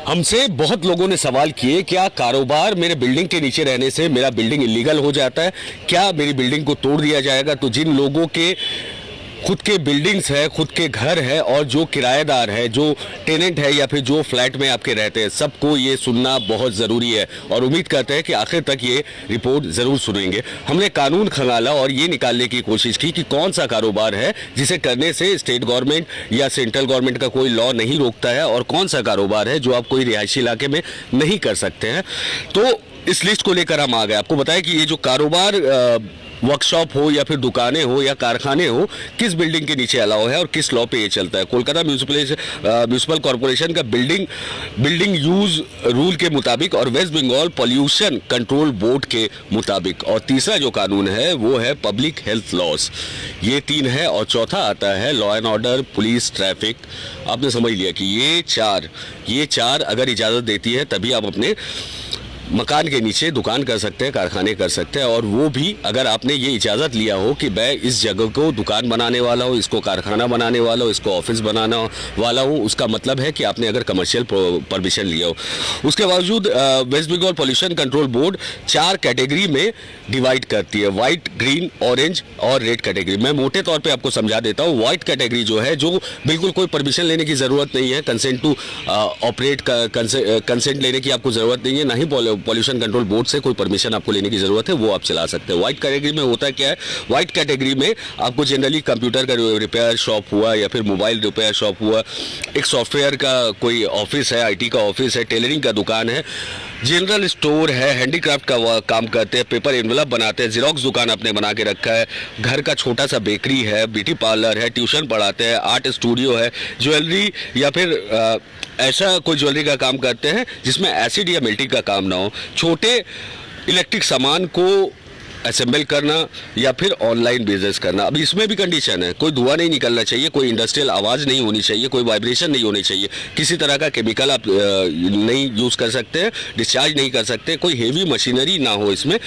हमसे बहुत लोगों ने सवाल किए, क्या कारोबार मेरे बिल्डिंग के नीचे रहने से मेरा बिल्डिंग इलीगल हो जाता है? क्या मेरी बिल्डिंग को तोड़ दिया जाएगा? तो जिन लोगों के खुद के बिल्डिंग्स है, खुद के घर है और जो किराएदार है, जो टेनेंट है या फिर जो फ्लैट में आपके रहते हैं, सबको ये सुनना बहुत ज़रूरी है और उम्मीद करते हैं कि आखिर तक ये रिपोर्ट ज़रूर सुनेंगे। हमने कानून खंगाला और ये निकालने की कोशिश की कि कौन सा कारोबार है जिसे करने से स्टेट गवर्नमेंट या सेंट्रल गवर्नमेंट का कोई लॉ नहीं रोकता है और कौन सा कारोबार है जो आप कोई रिहायशी इलाके में नहीं कर सकते हैं। तो इस लिस्ट को लेकर हम आ गए। आपको बताया कि ये जो कारोबार वर्कशॉप हो या फिर दुकानें हो या कारखाने हो, किस बिल्डिंग के नीचे अलाउ है और किस लॉ पे ये चलता है। कोलकाता म्यूनिसिपल कॉर्पोरेशन का बिल्डिंग यूज रूल के मुताबिक और West Bengal pollution control board के मुताबिक। और तीसरा जो कानून है वो है पब्लिक हेल्थ लॉज। ये 3 है और चौथा आता है law and order, police, traffic. आपने समझ लिया कि ये चार अगर इजाज़त देती है तभी आप अपने मकान के नीचे दुकान कर सकते हैं, कारखाने कर सकते हैं। और वो भी अगर आपने ये इजाज़त लिया हो कि मैं इस जगह को दुकान बनाने वाला हूँ, इसको कारखाना बनाने वाला हूँ, इसको ऑफिस बनाना वाला हूँ, उसका मतलब है कि आपने अगर कमर्शियल परमिशन लिया हो। उसके बावजूद West Bengal pollution control board 4 category में डिवाइड करती है, वाइट, ग्रीन, ऑरेंज और रेड कैटेगरी। मैं मोटे तौर पर आपको समझा देता हूँ। वाइट कैटेगरी जो है, जो बिल्कुल कोई परमिशन लेने की ज़रूरत नहीं है, कंसेंट टू ऑपरेट कंसेंट लेने की आपको ज़रूरत नहीं है, ना ही पॉल्यूशन कंट्रोल बोर्ड से कोई परमिशन आपको लेने की जरूरत है, वो आप चला सकते हैं। व्हाइट कैटेगरी में होता क्या है? व्हाइट कैटेगरी में आपको जनरली कंप्यूटर का रिपेयर शॉप हुआ या फिर मोबाइल रिपेयर शॉप हुआ, एक सॉफ्टवेयर का कोई ऑफिस है, आईटी का ऑफिस है, टेलरिंग का दुकान है, जनरल स्टोर है, हैंडीक्राफ्ट का काम करते हैं, पेपर एनवेलप बनाते हैं, जीरोक्स दुकान आपने बना के रखा है, घर का छोटा सा बेकरी है, ब्यूटी पार्लर है, ट्यूशन पढ़ाते हैं, आर्ट स्टूडियो है, ज्वेलरी या फिर ऐसा कोई ज्वेलरी का काम करते हैं जिसमें एसिड या मेल्टिंग का काम ना हो, छोटे इलेक्ट्रिक सामान को असेंबल करना या फिर ऑनलाइन बिजनेस करना। अब इसमें भी कंडीशन है, कोई धुआं नहीं निकलना चाहिए, कोई इंडस्ट्रियल आवाज़ नहीं होनी चाहिए, कोई वाइब्रेशन नहीं होनी चाहिए, किसी तरह का केमिकल आप नहीं यूज़ कर सकते हैं, डिस्चार्ज नहीं कर सकते, कोई हेवी मशीनरी ना हो इसमें।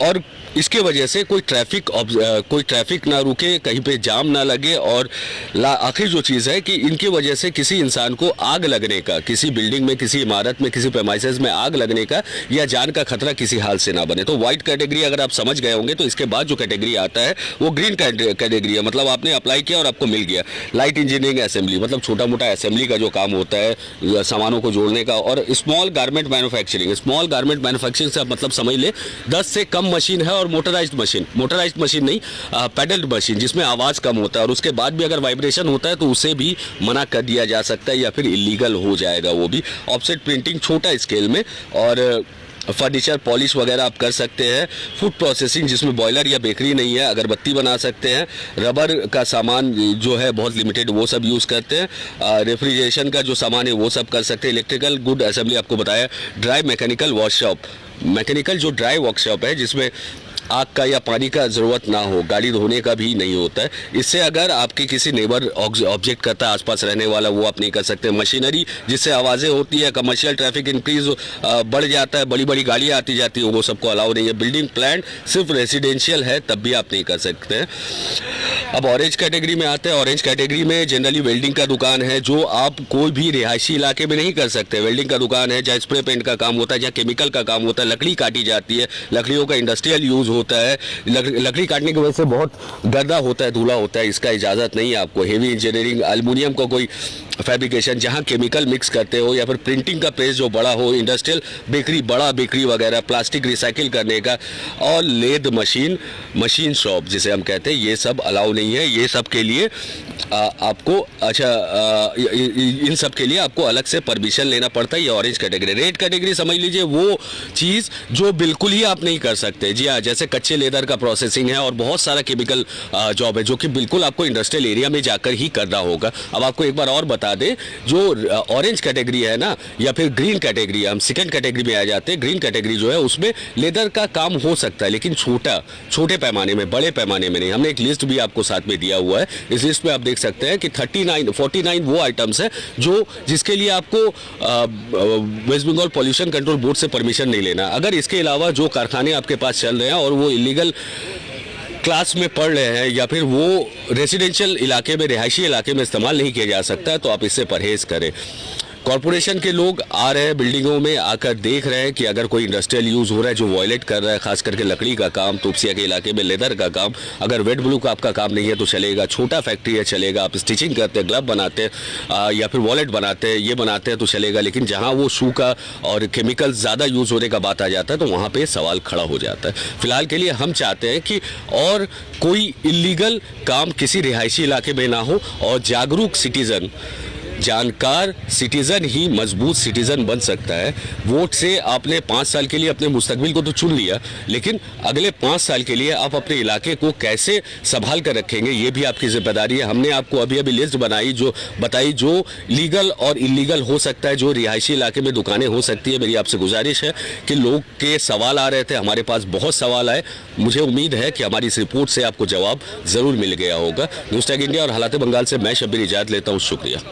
और इसके वजह से कोई ट्रैफिक ना रुके, कहीं पे जाम ना लगे। और आखिर जो चीज़ है कि इनके वजह से किसी इंसान को आग लगने का, किसी बिल्डिंग में, किसी इमारत में, किसी प्रेमाइसेस में आग लगने का या जान का खतरा किसी हाल से ना बने। तो वाइट कैटेगरी अगर आप समझ गए होंगे तो इसके बाद जो कैटेगरी आता है वो ग्रीन कैटेगरी है। मतलब आपने अप्लाई किया और आपको मिल गया। लाइट इंजीनियरिंग असेंबली, मतलब छोटा मोटा असेंबली का जो काम होता है सामानों को जोड़ने का। और स्मॉल गारमेंट मैन्युफैक्चरिंग से आप मतलब समझ ले 10 से कम मशीन है और मोटराइज्ड मशीन नहीं, पैडल्ड मशीन जिसमें आवाज़ कम होता है और उसके बाद भी अगर वाइब्रेशन होता है तो उसे भी मना कर दिया जा सकता है या फिर इलीगल हो जाएगा वो भी। ऑफसेट प्रिंटिंग छोटा स्केल में, और फर्नीचर पॉलिश वगैरह आप कर सकते हैं। फूड प्रोसेसिंग जिसमें बॉयलर या बेकरी नहीं है, अगरबत्ती बना सकते हैं। रबर का सामान जो है बहुत लिमिटेड, वो सब यूज़ करते हैं। रेफ्रिजरेशन का जो सामान है वो सब कर सकते हैं। इलेक्ट्रिकल गुड असेंबली आपको बताया। ड्राई मैकेनिकल वर्कशॉप, मैकेनिकल जो ड्राई वर्कशॉप है जिसमें आग का या पानी का ज़रूरत ना हो, गाड़ी धोने का भी नहीं होता है। इससे अगर आपके किसी नेबर ऑब्जेक्ट करता है आसपास रहने वाला, वो आप नहीं कर सकते। मशीनरी जिससे आवाज़ें होती है, कमर्शियल ट्रैफिक इंक्रीज बढ़ जाता है, बड़ी बड़ी गाड़ियाँ आती जाती हैं, वो सबको अलाउ नहीं है। बिल्डिंग प्लान सिर्फ रेजिडेंशियल है तब भी आप नहीं कर सकते हैं। अब ऑरेंज कैटेगरी में आते हैं। ऑरेंज कैटेगरी में जनरली वेल्डिंग का दुकान है जो आप कोई भी रिहायशी इलाके में नहीं कर सकते। वेल्डिंग का दुकान है जहाँ स्प्रे पेंट का काम होता है, जहाँ केमिकल का काम होता है, लकड़ी काटी जाती है, लकड़ियों का इंडस्ट्रियल यूज़ होता है। लकड़ी काटने की वजह से बहुत गर्दा होता है, धूला होता है, इसका इजाज़त नहीं है आपको। हेवी इंजीनियरिंग, एल्युमिनियम का कोई फैब्रिकेशन जहाँ केमिकल मिक्स करते हो, या फिर प्रिंटिंग का प्रेस जो बड़ा हो, इंडस्ट्रियल बेकरी, बड़ा बेकरी वगैरह, प्लास्टिक रिसाइकिल करने का, और लेद मशीन शॉप जिसे हम कहते हैं, ये सब अलाउ नहीं है। ये सब के लिए आपको इन सब के लिए आपको अलग से परमिशन लेना पड़ता है। ये ऑरेंज कैटेगरी। रेड कैटेगरी समझ लीजिए वो चीज़ जो बिल्कुल ही आप नहीं कर सकते। जी हाँ, जैसे कच्चे लेदर का प्रोसेसिंग है और बहुत सारा केमिकल जॉब है जो कि बिल्कुल आपको इंडस्ट्रियल एरिया में जाकर ही करना होगा। अब आपको एक बार और बता दें, जो ऑरेंज कैटेगरी है ना, या फिर ग्रीन कैटेगरी, हम सेकंड कैटेगरी में आ जाते हैं। ग्रीन कैटेगरी जो है उसमें लेदर का काम हो सकता है, लेकिन छोटे पैमाने में, बड़े पैमाने में नहीं। हमने एक लिस्ट भी आपको साथ में दिया हुआ है। इस लिस्ट में आप देख सकते हैं कि 49 वो आइटम्स है जिसके लिए आपको West Bengal pollution control board से परमिशन नहीं लेना। अगर इसके अलावा जो कारखाने आपके पास चल रहे हैं और वो इलीगल क्लास में पढ़ रहे हैं या फिर वो रेजिडेंशियल इलाके में, रिहायशी इलाके में इस्तेमाल नहीं किया जा सकता है, तो आप इससे परहेज़ करें। कॉरपोरेशन के लोग आ रहे हैं बिल्डिंगों में, आकर देख रहे हैं कि अगर कोई इंडस्ट्रियल यूज़ हो रहा है जो वॉयलेट कर रहा है, खास करके लकड़ी का काम, तोपसिया के इलाके में लेदर का काम, अगर वेट ब्लू का आपका काम नहीं है तो चलेगा, छोटा फैक्ट्री है चलेगा, आप स्टिचिंग करते हैं, ग्लव बनाते हैं या फिर वॉलेट बनाते हैं, ये बनाते हैं तो चलेगा। लेकिन जहाँ वो शू का और केमिकल ज़्यादा यूज़ होने का बात आ जाता है तो वहाँ पर सवाल खड़ा हो जाता है। फिलहाल के लिए हम चाहते हैं कि और कोई इलीगल काम किसी रिहायशी इलाके में ना हो और जागरूक सिटीज़न, जानकार सिटीज़न ही मजबूत सिटीज़न बन सकता है। वोट से आपने 5 साल के लिए अपने मुस्तकबिल को तो चुन लिया, लेकिन अगले 5 साल के लिए आप अपने इलाके को कैसे संभाल कर रखेंगे ये भी आपकी जिम्मेदारी है। हमने आपको अभी अभी लिस्ट बताई जो लीगल और इलीगल हो सकता है, जो रिहायशी इलाके में दुकानें हो सकती है। मेरी आपसे गुजारिश है कि लोग के सवाल आ रहे थे, हमारे पास बहुत सवाल आए, मुझे उम्मीद है कि हमारी इस रिपोर्ट से आपको जवाब ज़रूर मिल गया होगा। न्यूज़ टैग इंडिया और हालात बंगाल से मैं शब्बीर इजाज़त लेता हूँ। शुक्रिया।